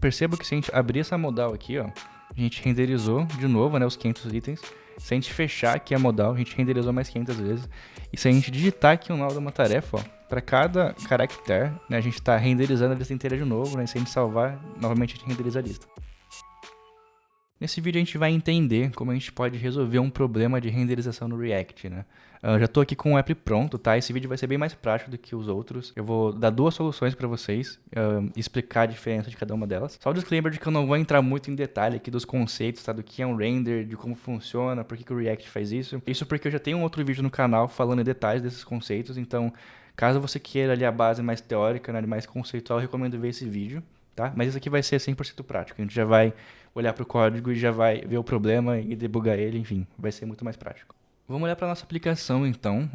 perceba que se a gente abrir essa modal aqui, ó, a gente renderizou de novo, né, os 500 itens. Se a gente fechar aqui a modal, a gente renderizou mais 500 vezes. E se a gente digitar aqui o nome de uma tarefa, ó, para cada caractere, né, a gente está renderizando a lista inteira de novo, né? Se a gente salvar, novamente a gente renderiza a lista. Nesse vídeo a gente vai entender como a gente pode resolver um problema de renderização no React, né? Já estou aqui com o app pronto, tá? Esse vídeo vai ser bem mais prático do que os outros. Eu vou dar duas soluções para vocês, explicar a diferença de cada uma delas. Só o disclaimer de que eu não vou entrar muito em detalhe aqui dos conceitos, tá? Do que é um render, de como funciona, por que o React faz isso. Isso porque eu já tenho um outro vídeo no canal falando em detalhes desses conceitos, então caso você queira ali a base mais teórica, né, mais conceitual, eu recomendo ver esse vídeo. Tá? Mas isso aqui vai ser 100% prático. A gente já vai olhar para o código e já vai ver o problema e debugar ele, enfim, vai ser muito mais prático. Vamos olhar para a nossa aplicação, então.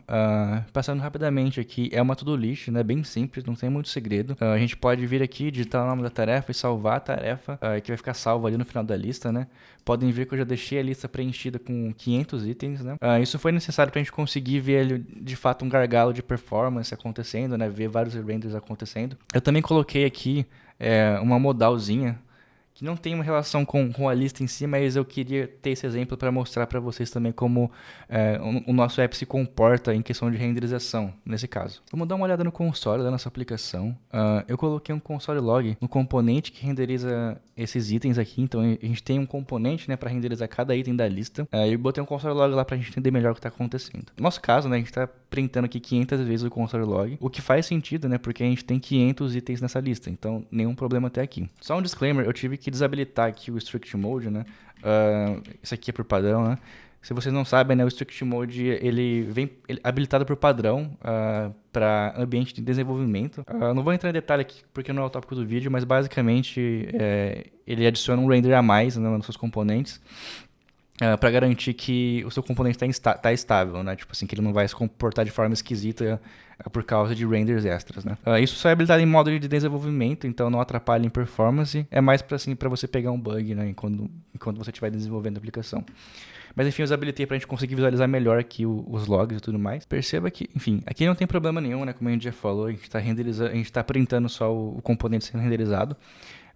Passando rapidamente aqui, é uma to-do list, né? Bem simples, não tem muito segredo. A gente pode vir aqui, digitar o nome da tarefa e salvar a tarefa, que vai ficar salva ali no final da lista, né? Podem ver que eu já deixei a lista preenchida com 500 itens, né? Isso foi necessário para a gente conseguir ver, de fato, um gargalo de performance acontecendo, né? Ver vários renders acontecendo. Eu também coloquei aqui uma modalzinha que não tem uma relação com a lista em si, mas eu queria ter esse exemplo para mostrar para vocês também como o nosso app se comporta em questão de renderização, nesse caso. Vamos dar uma olhada no console da nossa aplicação. Eu coloquei um console log no componente que renderiza esses itens aqui, então a gente tem um componente, né, para renderizar cada item da lista. Eu botei um console log lá para a gente entender melhor o que está acontecendo. No nosso caso, né, a gente está printando aqui 500 vezes o console log, o que faz sentido, né, porque a gente tem 500 itens nessa lista, então nenhum problema até aqui. Só um disclaimer, eu tive que desabilitar aqui o strict mode, né? Isso aqui é por padrão, né? Se vocês não sabem, né, o strict mode ele vem habilitado por padrão para ambiente de desenvolvimento. Não vou entrar em detalhe aqui porque não é o tópico do vídeo, mas basicamente ele adiciona um render a mais, né, nos seus componentes. Para garantir que o seu componente tá estável, né? Tipo assim, que ele não vai se comportar de forma esquisita por causa de renders extras, né? Isso só é habilitado em modo de desenvolvimento, então não atrapalha em performance. É mais para assim, você pegar um bug, né? Enquanto você estiver desenvolvendo a aplicação. Mas enfim, eu desabilitei para a gente conseguir visualizar melhor aqui os logs e tudo mais. Perceba que, enfim, aqui não tem problema nenhum, né? Como a gente já falou, a gente está renderizando, a gente está printando só o componente sendo renderizado.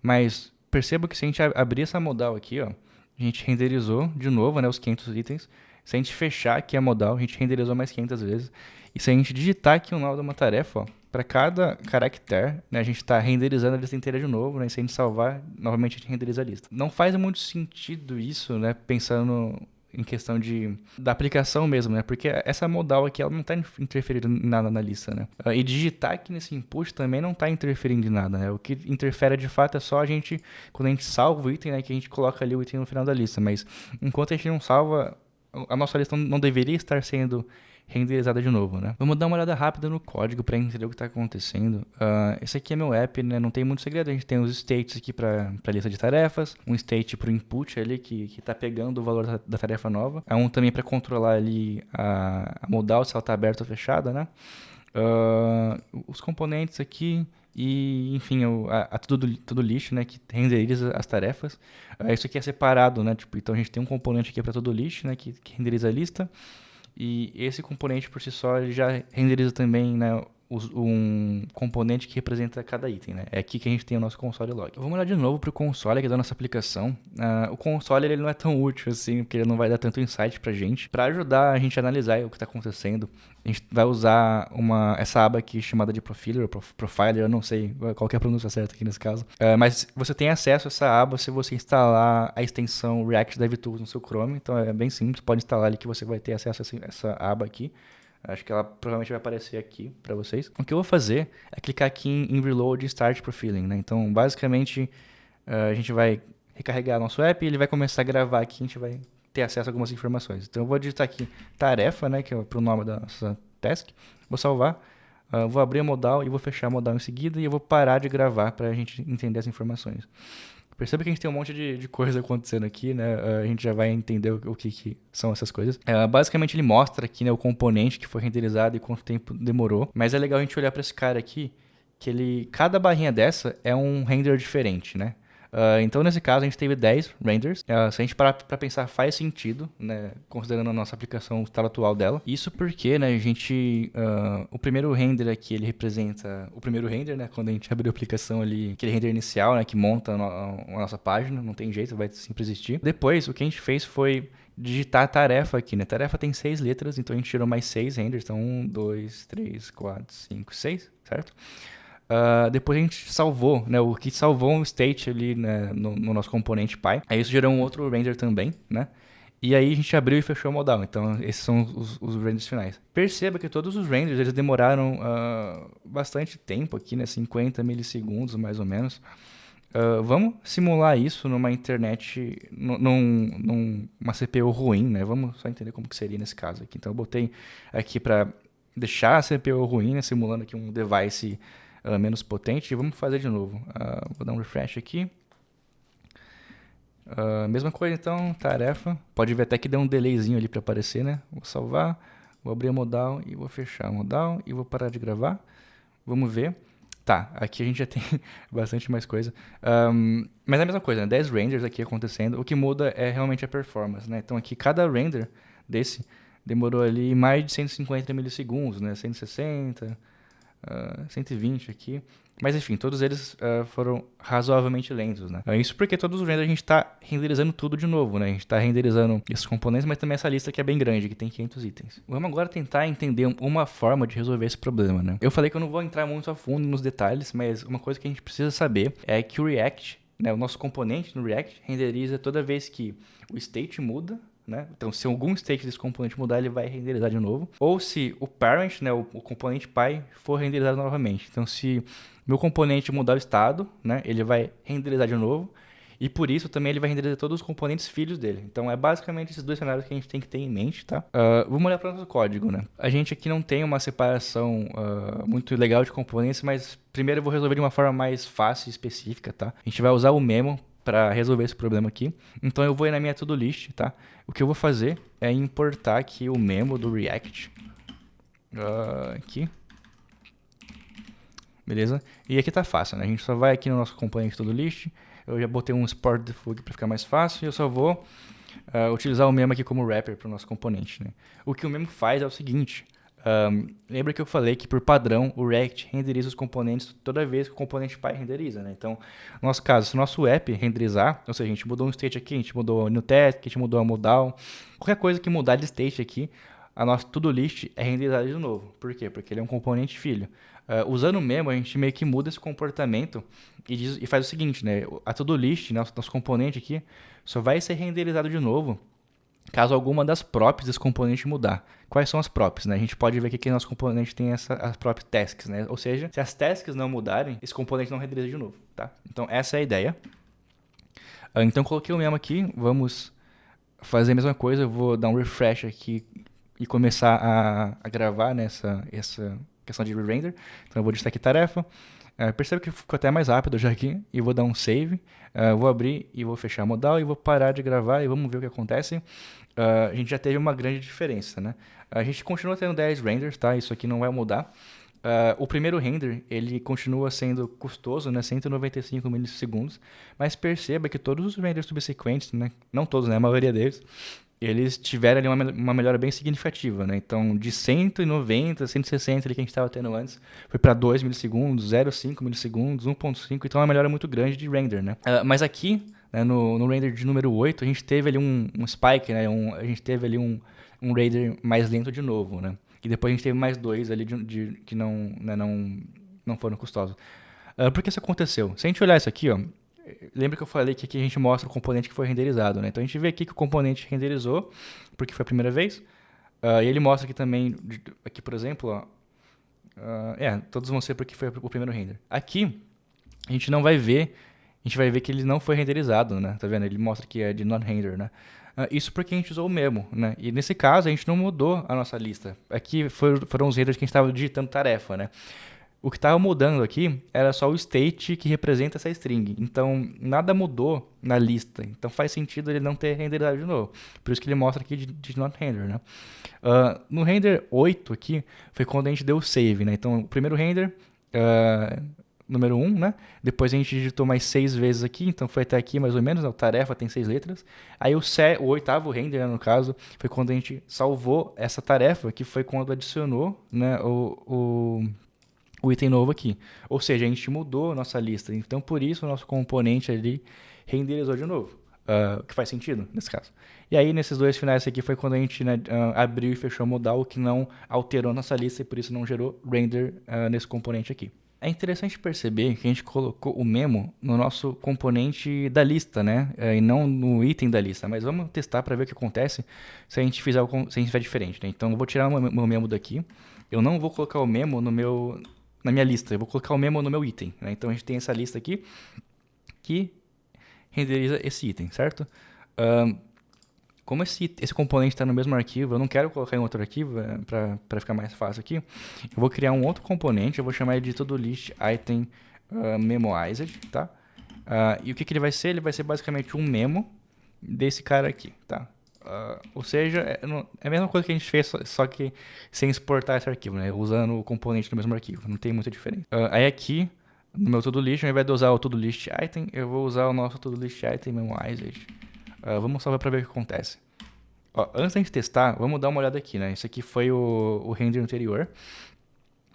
Mas perceba que se a gente abrir essa modal aqui, ó, a gente renderizou de novo, né, os 500 itens. Se a gente fechar aqui a modal, a gente renderizou mais 500 vezes. E se a gente digitar aqui o nome de uma tarefa, para cada caractere, né, a gente está renderizando a lista inteira de novo, né, e se a gente salvar, novamente a gente renderiza a lista. Não faz muito sentido isso, né, pensando em questão da aplicação mesmo, né? Porque essa modal aqui, ela não está interferindo em nada na lista, né? E digitar aqui nesse input também não está interferindo em nada, né? O que interfere de fato é só a gente, quando a gente salva o item, né? Que a gente coloca ali o item no final da lista. Mas enquanto a gente não salva, a nossa lista não deveria estar sendo renderizada de novo, né? Vamos dar uma olhada rápida no código para entender o que está acontecendo. Esse aqui é meu app, né? Não tem muito segredo. A gente tem os states aqui para a lista de tarefas, um state para o input ali que está pegando o valor da tarefa nova. Há um também para controlar ali a modal, se ela está aberta ou fechada, né? Os componentes aqui e, enfim, tudo lixo, né, que renderiza as tarefas. Isso aqui é separado, né? Tipo, então a gente tem um componente aqui para todo lixo, né, que renderiza a lista. E esse componente por si só ele já renderiza também, né, um componente que representa cada item, né? É aqui que a gente tem o nosso console log. Vamos olhar de novo para o console aqui da nossa aplicação. O console ele não é tão útil assim, porque ele não vai dar tanto insight para a gente. Para ajudar a gente a analisar o que está acontecendo, a gente vai usar essa aba aqui chamada de Profiler, eu não sei qual que é a pronúncia certa aqui nesse caso. Mas você tem acesso a essa aba se você instalar a extensão React DevTools no seu Chrome. Então é bem simples, pode instalar ali que você vai ter acesso a essa aba aqui. Acho que ela provavelmente vai aparecer aqui para vocês. O que eu vou fazer é clicar aqui em Reload e Start Profiling, né? Então, basicamente, a gente vai recarregar nosso app e ele vai começar a gravar aqui, a gente vai ter acesso a algumas informações. Então, eu vou digitar aqui tarefa, né, que é para o nome da nossa task. Vou salvar, vou abrir a modal e vou fechar a modal em seguida e eu vou parar de gravar para a gente entender as informações. Perceba que a gente tem um monte de coisa acontecendo aqui, né? A gente já vai entender o que são essas coisas. Basicamente, ele mostra aqui, né, o componente que foi renderizado e quanto tempo demorou. Mas é legal a gente olhar para esse cara aqui, que cada barrinha dessa é um render diferente, né? Então, nesse caso, a gente teve 10 renders. Se a gente parar para pensar, faz sentido, né, considerando a nossa aplicação, o estado atual dela. Isso porque, né, o primeiro render aqui, ele representa o primeiro render, né, quando a gente abriu a aplicação ali, aquele render inicial, né, que monta a nossa página, não tem jeito, vai sempre existir. Depois, o que a gente fez foi digitar a tarefa aqui, né? Tarefa tem 6 letras, então a gente tirou mais 6 renders. Então, 1, 2, 3, 4, 5, 6, certo? Depois a gente salvou, né? O que salvou um state ali, né, no nosso componente Py. Aí isso gerou um outro render também, né? E aí a gente abriu e fechou o modal. Então esses são os renders finais. Perceba que todos os renders eles demoraram bastante tempo aqui, né? 50 milissegundos mais ou menos. Vamos simular isso numa internet, numa CPU ruim, né? Vamos só entender como que seria nesse caso aqui. Então eu botei aqui para deixar a CPU ruim, né? Simulando aqui um device menos potente. E vamos fazer de novo. Vou dar um refresh aqui. Mesma coisa então, tarefa. Pode ver até que deu um delayzinho ali para aparecer, né? Vou salvar, vou abrir a modal e vou fechar a modal e vou parar de gravar. Vamos ver. Tá, aqui a gente já tem bastante mais coisa. Mas é a mesma coisa, né? 10 renders aqui acontecendo. O que muda é realmente a performance, né? Então aqui cada render desse demorou ali mais de 150 milissegundos, né? 160, 120 aqui. Mas enfim, todos eles foram razoavelmente lentos, né? Isso porque todos os renders a gente está renderizando tudo de novo, né? A gente está renderizando esses componentes, mas também essa lista que é bem grande, que tem 500 itens. Vamos agora tentar entender uma forma de resolver esse problema, né? Eu falei que eu não vou entrar muito a fundo nos detalhes, mas uma coisa que a gente precisa saber é que o React, né, o nosso componente no React, renderiza toda vez que o state muda, né? Então, se algum state desse componente mudar, ele vai renderizar de novo. Ou se o parent, né, o componente pai, for renderizado novamente. Então, se meu componente mudar o estado, né, ele vai renderizar de novo. E por isso também ele vai renderizar todos os componentes filhos dele. Então, é basicamente esses dois cenários que a gente tem que ter em mente, tá? Vamos olhar para o nosso código, né? A gente aqui não tem uma separação muito legal de componentes, mas primeiro eu vou resolver de uma forma mais fácil e específica, tá? A gente vai usar o memo para resolver esse problema aqui. Então eu vou ir na minha to-do list, tá? O que eu vou fazer é importar aqui o memo do React. Aqui. Beleza? E aqui tá fácil, né? A gente só vai aqui no nosso componente to-do list. Eu já botei um export defug para ficar mais fácil. E eu só vou utilizar o memo aqui como wrapper para o nosso componente, né? O que o memo faz é o seguinte. Lembra que eu falei que por padrão o React renderiza os componentes toda vez que o componente pai renderiza, né? Então, no nosso caso, se o nosso app renderizar, ou seja, a gente mudou um state aqui, a gente mudou o new task, a gente mudou a modal, qualquer coisa que mudar de state aqui, a nossa to-do list é renderizada de novo. Por quê? Porque ele é um componente filho. Usando o memo, a gente meio que muda esse comportamento e faz o seguinte, né? A to-do list, nosso componente aqui, só vai ser renderizado de novo caso alguma das props desse componente mudar. Quais são as props, né? A gente pode ver aqui que nosso componente tem as prop tasks, né? Ou seja, se as tasks não mudarem, esse componente não renderiza de novo, tá? Então, essa é a ideia. Então, coloquei o memo aqui. Vamos fazer a mesma coisa. Eu vou dar um refresh aqui e começar a gravar nessa questão de re-render. Então, eu vou digitar aqui tarefa. Percebe que ficou até mais rápido já aqui. E vou dar um save. Vou abrir e vou fechar a modal e vou parar de gravar e vamos ver o que acontece. A gente já teve uma grande diferença, né? A gente continua tendo 10 renders, tá? Isso aqui não vai mudar. O primeiro render, ele continua sendo custoso, né? 195 milissegundos. Mas perceba que todos os renders subsequentes, né? Não todos, né? A maioria deles, eles tiveram ali uma melhora bem significativa, né? Então, de 190, 160 ali que a gente estava tendo antes, foi para 2 milissegundos, 0,5 milissegundos, 1,5. Então, é uma melhora muito grande de render, né? Mas aqui, né, no render de número 8, a gente teve ali um spike, né? A gente teve ali um render mais lento de novo, né? E depois a gente teve mais dois ali que não foram custosos. Por que isso aconteceu? Se a gente olhar isso aqui, ó, lembra que eu falei que aqui a gente mostra o componente que foi renderizado, né? Então a gente vê aqui que o componente renderizou, porque foi a primeira vez. E ele mostra aqui também, aqui por exemplo, ó, todos vão ser porque foi o primeiro render. Aqui, a gente não vai ver, a gente vai ver que ele não foi renderizado, né? Tá vendo? Ele mostra que é de not render, né? Isso porque a gente usou o memo, né? E nesse caso a gente não mudou a nossa lista. Aqui foram os renders que a gente estava digitando tarefa, né? O que estava mudando aqui era só o state que representa essa string. Então, nada mudou na lista. Então, faz sentido ele não ter renderizado de novo. Por isso que ele mostra aqui de not render, né? No render 8 aqui, foi quando a gente deu o save, né? Então, o primeiro render número 1, né? Depois a gente digitou mais 6 vezes aqui, então foi até aqui mais ou menos, né? O tarefa tem 6 letras. Aí o 8º render, né, no caso, foi quando a gente salvou essa tarefa, que foi quando adicionou, né, o item novo aqui. Ou seja, a gente mudou a nossa lista. Então, por isso, o nosso componente ali renderizou de novo. Que faz sentido, nesse caso. E aí, nesses dois finais aqui, foi quando a gente, né, abriu e fechou o modal, o que não alterou nossa lista e por isso não gerou render nesse componente aqui. É interessante perceber que a gente colocou o memo no nosso componente da lista, né? E não no item da lista. Mas vamos testar para ver o que acontece se a gente fizer diferente, né? Então, eu vou tirar o meu memo daqui. Eu não vou colocar o memo na minha lista. Eu vou colocar o memo no meu item, né? Então, a gente tem essa lista aqui que renderiza esse item, certo? Como esse componente está no mesmo arquivo, eu não quero colocar em outro arquivo para ficar mais fácil aqui. Eu vou criar um outro componente, eu vou chamar ele de TodoList Item Memoized, tá? E o que ele vai ser? Ele vai ser basicamente um memo desse cara aqui, tá? Ou seja, é a mesma coisa que a gente fez, só que sem exportar esse arquivo, né? Usando o componente do mesmo arquivo, não tem muita diferença. Aí aqui, no meu TodoList, ao invés de usar o TodoList Item, eu vou usar o nosso TodoList Item Memoized. Vamos salvar para ver o que acontece. Antes da gente testar, vamos dar uma olhada aqui, né? Isso aqui foi o render anterior.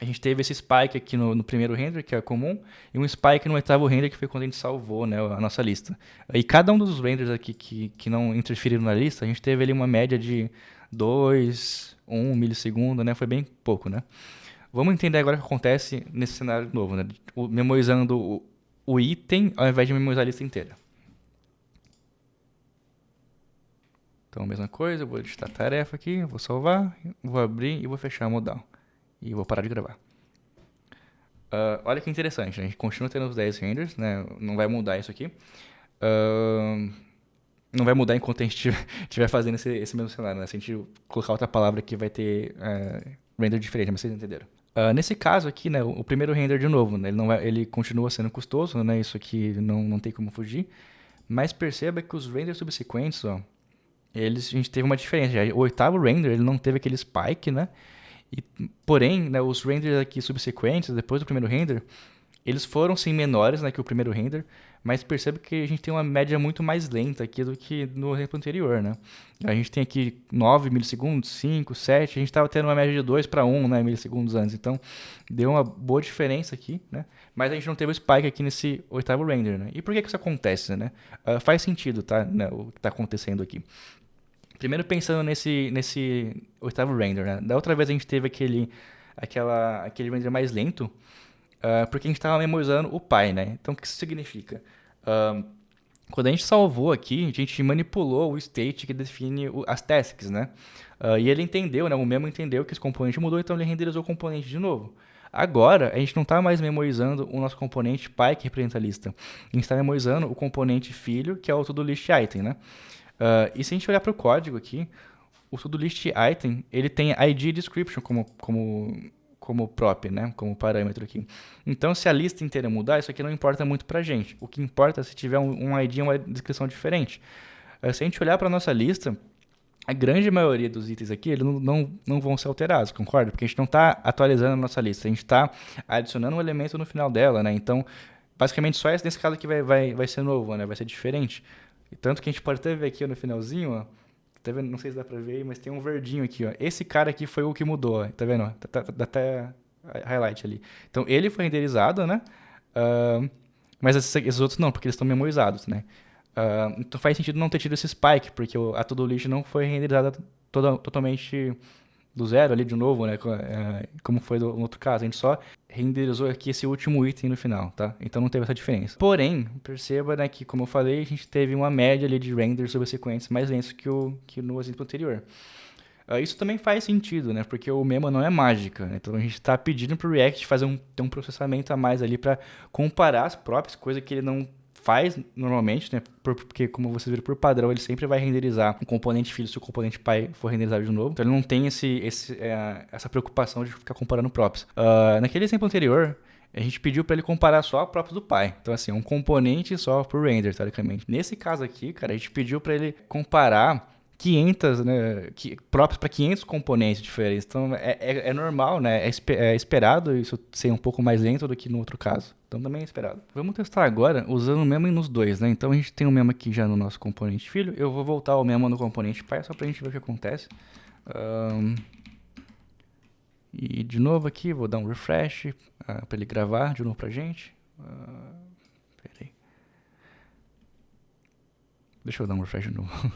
A gente teve esse spike aqui no primeiro render, que é comum, e um spike no 8º render, que foi quando a gente salvou, né, a nossa lista. E cada um dos renders aqui que não interferiram na lista, a gente teve ali uma média de 2, 1 milissegundo, né? Foi bem pouco, né? Vamos entender agora o que acontece nesse cenário novo, né? Memorizando o item ao invés de memorizar a lista inteira. Então, mesma coisa, eu vou digitar tarefa aqui, vou salvar, vou abrir e vou fechar a modal. E vou parar de gravar. Olha que interessante, né? A gente continua tendo os 10 renders, né? Não vai mudar isso aqui. Não vai mudar enquanto a gente estiver fazendo esse mesmo cenário, né? Se a gente colocar outra palavra aqui, vai ter render diferente, mas vocês entenderam. Nesse caso aqui, né, o primeiro render de novo, né, ele continua sendo custoso, né? Isso aqui não tem como fugir. Mas perceba que os renders subsequentes, ó, a gente teve uma diferença. O 8º render, ele não teve aquele spike, né? Porém, né, os renders aqui subsequentes, depois do primeiro render, eles foram sim menores, né, que o primeiro render, mas percebe que a gente tem uma média muito mais lenta aqui do que no exemplo anterior, né? A gente tem aqui 9 milissegundos, 5, 7, a gente estava tendo uma média de 2 para 1, né, milissegundos antes, então deu uma boa diferença aqui, né? Mas a gente não teve o spike aqui nesse 8º render, né? E por que isso acontece, né? Faz sentido, tá? Né, o que está acontecendo aqui. Primeiro pensando nesse 8º render, né? Da outra vez a gente teve aquele render mais lento, porque a gente estava memorizando o pai, né? Então o que isso significa? Quando a gente salvou aqui, a gente manipulou o state que define as tasks, né? E ele entendeu, né? O memo entendeu que esse componente mudou, então ele renderizou o componente de novo. Agora, a gente não está mais memorizando o nosso componente pai que representa a lista. A gente está memorizando o componente filho, que é o TodoList Item, né? E se a gente olhar para o código aqui, o TodoList Item, ele tem ID Description como prop, né? Como parâmetro aqui. Então, se a lista inteira mudar, isso aqui não importa muito para a gente. O que importa é se tiver um ID e uma descrição diferente. Se a gente olhar para a nossa lista, a grande maioria dos itens aqui eles não vão ser alterados, concorda? Porque a gente não está atualizando a nossa lista, a gente está adicionando um elemento no final dela, né? Então, basicamente, só esse nesse caso aqui vai ser novo, né? Vai ser diferente. E tanto que a gente pode até ver aqui ó, no finalzinho, ó, tá vendo? Não sei se dá pra ver aí, mas tem um verdinho aqui, ó. Esse cara aqui foi o que mudou, ó, tá vendo? Ó? Dá até highlight ali. Então, ele foi renderizado, né? Mas esses outros não, porque eles estão memorizados, né? Então, faz sentido não ter tido esse spike, porque a TodoList não foi renderizada totalmente do zero ali de novo, né? Como foi no outro caso. A gente só renderizou aqui esse último item no final, tá? Então não teve essa diferença. Porém, perceba, né, que como eu falei, a gente teve uma média ali de renders subsequentes mais lentos que no exemplo anterior. Isso também faz sentido, né? Porque o memo não é mágica, né? Então a gente está pedindo para o React ter um processamento a mais ali para comparar as próprias, coisa que ele não faz normalmente, né? Porque, como vocês viram, por padrão, ele sempre vai renderizar o componente filho se o componente pai for renderizado de novo. Então ele não tem essa preocupação de ficar comparando props. Naquele exemplo anterior, a gente pediu para ele comparar só a props do pai. Então, assim, um componente só por render, teoricamente. Nesse caso aqui, cara, a gente pediu para ele comparar 500, né, próprios para 500 componentes diferentes. Então é normal, né? É esperado isso ser um pouco mais lento do que no outro caso. Então também é esperado. Vamos testar agora usando o Memo nos dois, né? Então a gente tem o Memo aqui já no nosso componente filho. Eu vou voltar o Memo no componente pai só para a gente ver o que acontece. E de novo aqui, vou dar um refresh para ele gravar de novo pra gente. Peraí. Deixa eu dar um refresh de novo.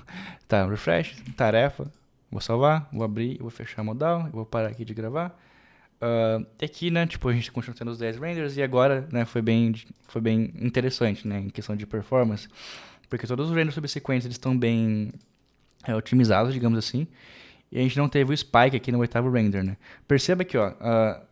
Tá, refresh, tarefa. Vou salvar, vou abrir, vou fechar a modal, vou parar aqui de gravar. E aqui, né, tipo, a gente continua tendo os 10 renders e agora, né, foi bem interessante, né, em questão de performance, porque todos os renders subsequentes eles estão bem otimizados, digamos assim, e a gente não teve o spike aqui no oitavo render, né. Perceba que, ó,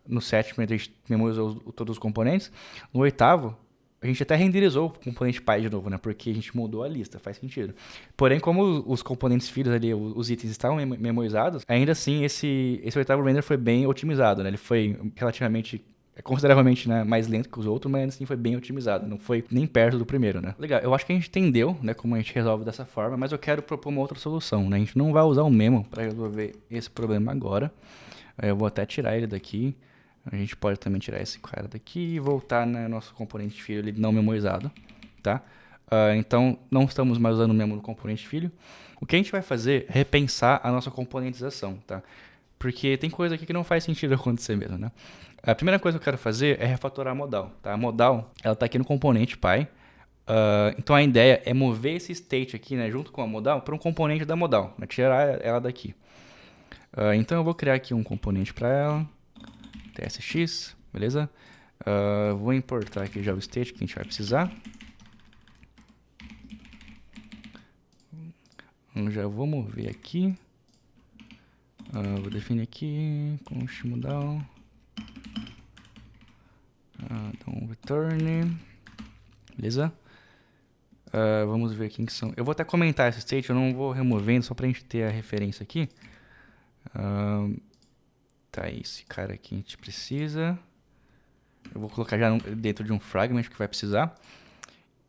no sétimo a gente memorizou todos os componentes, no oitavo a gente até renderizou o componente pai de novo, né? Porque a gente mudou a lista, faz sentido. Porém, como os componentes filhos ali, os itens estavam memorizados, ainda assim esse oitavo render foi bem otimizado, né? Ele foi relativamente, consideravelmente, né, mais lento que os outros, mas ainda assim foi bem otimizado. Não foi nem perto do primeiro, né? Legal, eu acho que a gente entendeu, né, como a gente resolve dessa forma, mas eu quero propor uma outra solução, né? A gente não vai usar o memo para resolver esse problema agora. Eu vou até tirar ele daqui. A gente pode também tirar esse cara daqui e voltar no nosso componente filho ele não memorizado, tá? Então, não estamos mais usando o memo no componente filho. O que a gente vai fazer é repensar a nossa componentização, tá? Porque tem coisa aqui que não faz sentido acontecer mesmo, né? A primeira coisa que eu quero fazer é refatorar a modal, tá? A modal, ela tá aqui no componente pai. Então, a ideia é mover esse state aqui, né, junto com a modal, para um componente da modal, né? Tirar ela daqui. Então, eu vou criar aqui um componente para ela. TSX, beleza? Vou importar aqui já o state que a gente vai precisar. Já vou mover aqui. Vou definir aqui com modal. Então, return. Beleza? Vamos ver quem que são. Eu vou até comentar esse state, eu não vou removendo, só pra gente ter a referência aqui. Tá, esse cara aqui a gente precisa. Eu vou colocar já dentro de um fragment que vai precisar.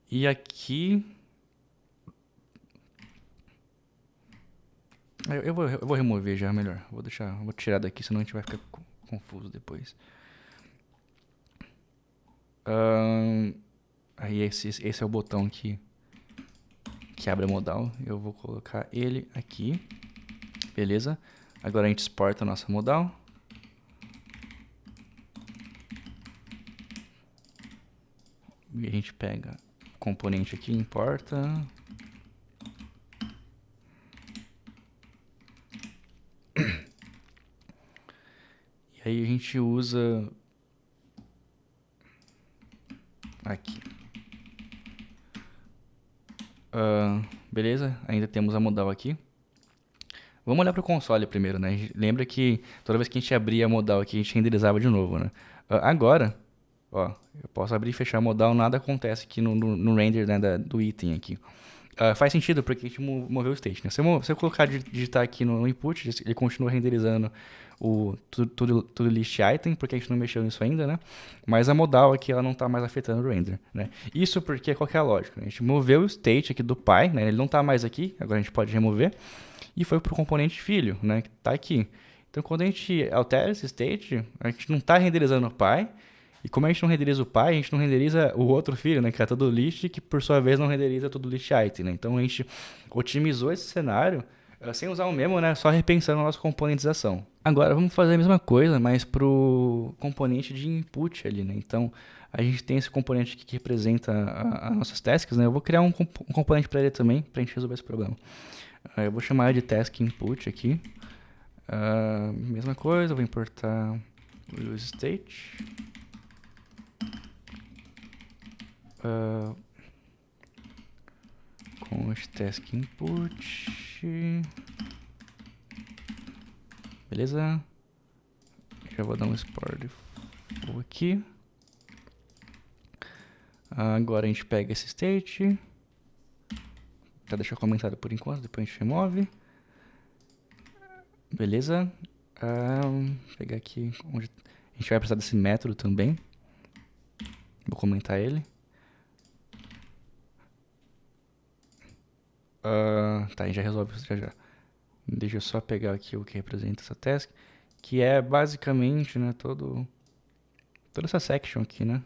E aqui... Eu vou remover já, melhor. Vou tirar daqui, senão a gente vai ficar confuso depois. Aí esse é o botão que abre a modal. Eu vou colocar ele aqui. Beleza? Agora a gente exporta a nossa modal. E a gente pega o componente aqui, importa. E aí a gente usa aqui. Beleza? Ainda temos a modal aqui. Vamos olhar para o console primeiro, né? Lembra que toda vez que a gente abria a modal aqui, a gente renderizava de novo, né? Agora, ó, eu posso abrir e fechar a modal, nada acontece aqui no render, né, do item aqui. Faz sentido porque a gente moveu o state, né? Se eu colocar digitar aqui no input, ele continua renderizando o tudo list item, porque a gente não mexeu nisso ainda, né? Mas a modal aqui ela não está mais afetando o render, né? Isso porque qual que é a lógica? A gente moveu o state aqui do pai, né? Ele não está mais aqui, agora a gente pode remover. E foi para o componente filho, né? Que está aqui. Então quando a gente altera esse state, a gente não está renderizando o pai. E como a gente não renderiza o pai, a gente não renderiza o outro filho, né? Que é todo list, que por sua vez não renderiza todo list item, né? Então a gente otimizou esse cenário sem usar o memo, né? Só repensando a nossa componentização. Agora vamos fazer a mesma coisa, mas para o componente de input ali, né? Então a gente tem esse componente aqui que representa as nossas tasks, né? Eu vou criar um componente para ele também, para a gente resolver esse problema. Eu vou chamar de task input aqui. Mesma coisa, eu vou importar o use state. Com os task input. Beleza? Já vou dar um export full aqui. Agora a gente pega esse state. Tá, deixar comentário por enquanto, depois a gente remove. Beleza? Vou pegar aqui onde a gente vai precisar desse método também. Vou comentar ele. Tá, a gente já resolve isso já. Deixa eu só pegar aqui o que representa essa task, que é basicamente, né, toda essa section aqui, né?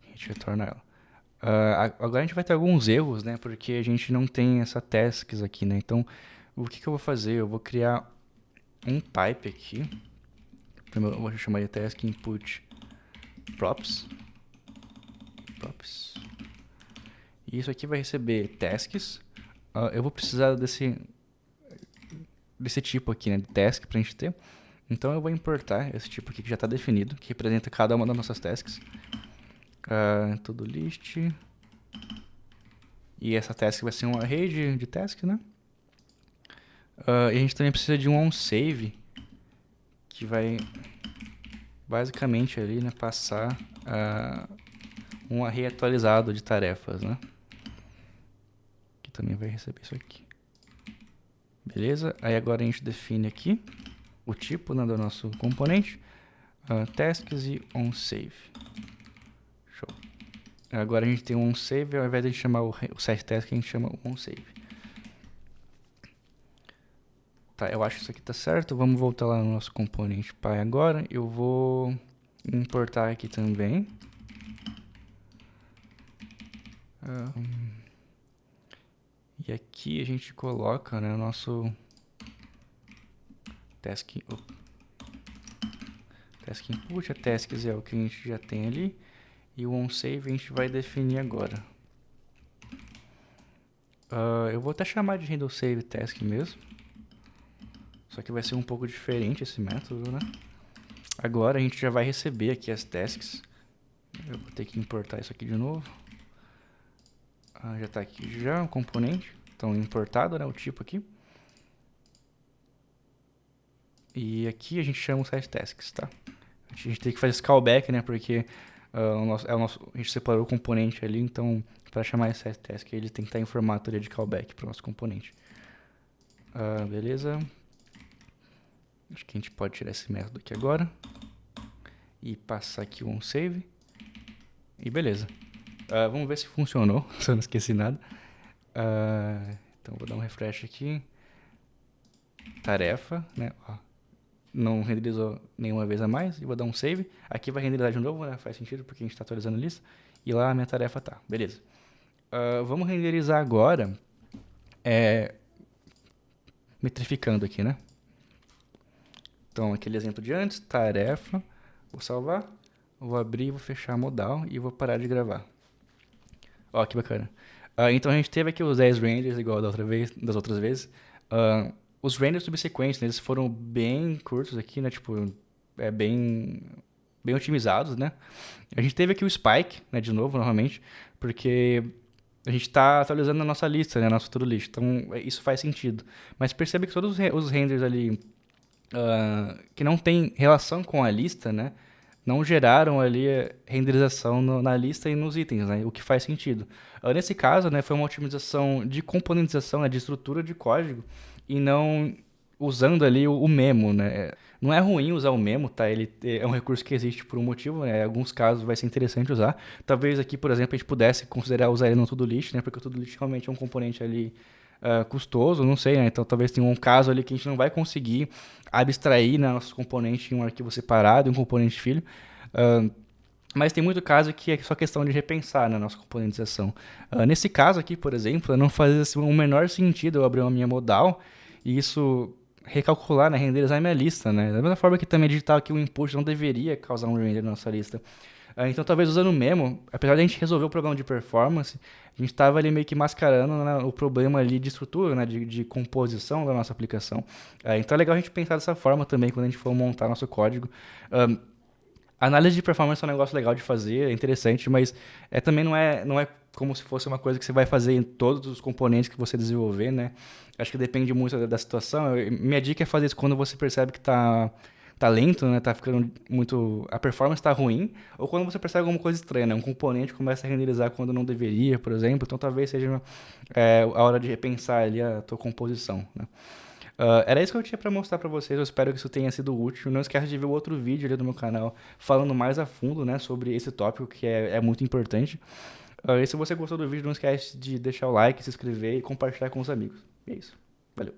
A gente retorna ela. Agora a gente vai ter alguns erros, né? Porque a gente não tem essa tasks aqui, né? Então, o que eu vou fazer? Eu vou criar um type aqui. Primeiro eu vou chamar de task input props. E isso aqui vai receber tasks. Eu vou precisar desse tipo aqui, né? De task pra gente ter. Então eu vou importar esse tipo aqui que já está definido, que representa cada uma das nossas tasks. Todo list. E essa task vai ser um array de tasks, né? E a gente também precisa de um onSave, que vai basicamente ali, né, passar um array atualizado de tarefas, né? Que também vai receber isso aqui. Beleza? Aí agora a gente define aqui o tipo, né, do nosso componente. Tasks e onSave. Show. Agora a gente tem um onSave, ao invés de a gente chamar o setTask, a gente chama o onSave. Tá, eu acho que isso aqui tá certo. Vamos voltar lá no nosso componente Py agora. Eu vou importar aqui também. E aqui a gente coloca, né, o nosso task input. A tasks é o que a gente já tem ali. E o onSave a gente vai definir agora. Eu vou até chamar de handle save task mesmo. Só que vai ser um pouco diferente esse método, né? Agora a gente já vai receber aqui as tasks. Eu vou ter que importar isso aqui de novo. Já está aqui já o componente. Então importado, né? O tipo aqui. E aqui a gente chama o setTasks, tá? A gente tem que fazer esse callback, né? Porque a gente separou o componente ali, então para chamar esse setTask ele tem que estar em formato ali de callback para o nosso componente. Beleza. Acho que a gente pode tirar esse método aqui agora. E passar aqui o onSave. E beleza. Vamos ver se funcionou, se eu não esqueci nada. Então vou dar um refresh aqui. Tarefa, né? Não renderizou nenhuma vez a mais. E vou dar um save. Aqui vai renderizar de novo, né? Faz sentido porque a gente está atualizando a lista. E lá a minha tarefa tá. Beleza. Vamos renderizar agora. Metrificando aqui, né? Então, aquele exemplo de antes. Tarefa. Vou salvar. Vou abrir, vou fechar a modal e vou parar de gravar. Ó, que bacana. Então a gente teve aqui os 10 renders igual das outras vezes. Os renders subsequentes, né, eles foram bem curtos aqui, né? Tipo, bem otimizados, né? A gente teve aqui o spike, né, de novo, novamente, porque a gente está atualizando a nossa lista, né, a nossa to-do list. Então, isso faz sentido. Mas percebe que todos os renders ali que não tem relação com a lista, né? Não geraram ali renderização na lista e nos itens, né? O que faz sentido. Nesse caso, né, foi uma otimização de componentização, né, de estrutura de código e não usando ali o memo, né? Não é ruim usar o memo, tá? Ele é um recurso que existe por um motivo, né? Em alguns casos vai ser interessante usar. Talvez aqui, por exemplo, a gente pudesse considerar usar ele no to-do list, né? Porque o to-do list realmente é um componente ali custoso, não sei, né? Então talvez tenha um caso ali que a gente não vai conseguir abstrair, né, nossos componentes em um arquivo separado e um componente filho. Mas tem muito caso que é só questão de repensar na nossa componentização. Nesse caso aqui, por exemplo, não faz assim, o menor sentido eu abrir uma minha modal e isso recalcular, né, renderizar a minha lista, né? Da mesma forma que também digitar aqui o input não deveria causar um render na nossa lista. Então, talvez usando o Memo, apesar de a gente resolver o problema de performance, a gente estava ali meio que mascarando, né, o problema ali de estrutura, né, de composição da nossa aplicação. Então, é legal a gente pensar dessa forma também quando a gente for montar nosso código. Análise de performance é um negócio legal de fazer, é interessante, mas também não é como se fosse uma coisa que você vai fazer em todos os componentes que você desenvolver, né? Acho que depende muito da situação. Minha dica é fazer isso quando você percebe que tá lento, né? Tá ficando muito... A performance tá ruim, ou quando você percebe alguma coisa estranha, né? Um componente começa a renderizar quando não deveria, por exemplo. Então, talvez seja a hora de repensar ali a tua composição, né? Era isso que eu tinha para mostrar para vocês. Eu espero que isso tenha sido útil. Não esqueça de ver o outro vídeo ali do meu canal falando mais a fundo, né, sobre esse tópico que é muito importante. E se você gostou do vídeo, não esquece de deixar o like, se inscrever e compartilhar com os amigos. E é isso. Valeu.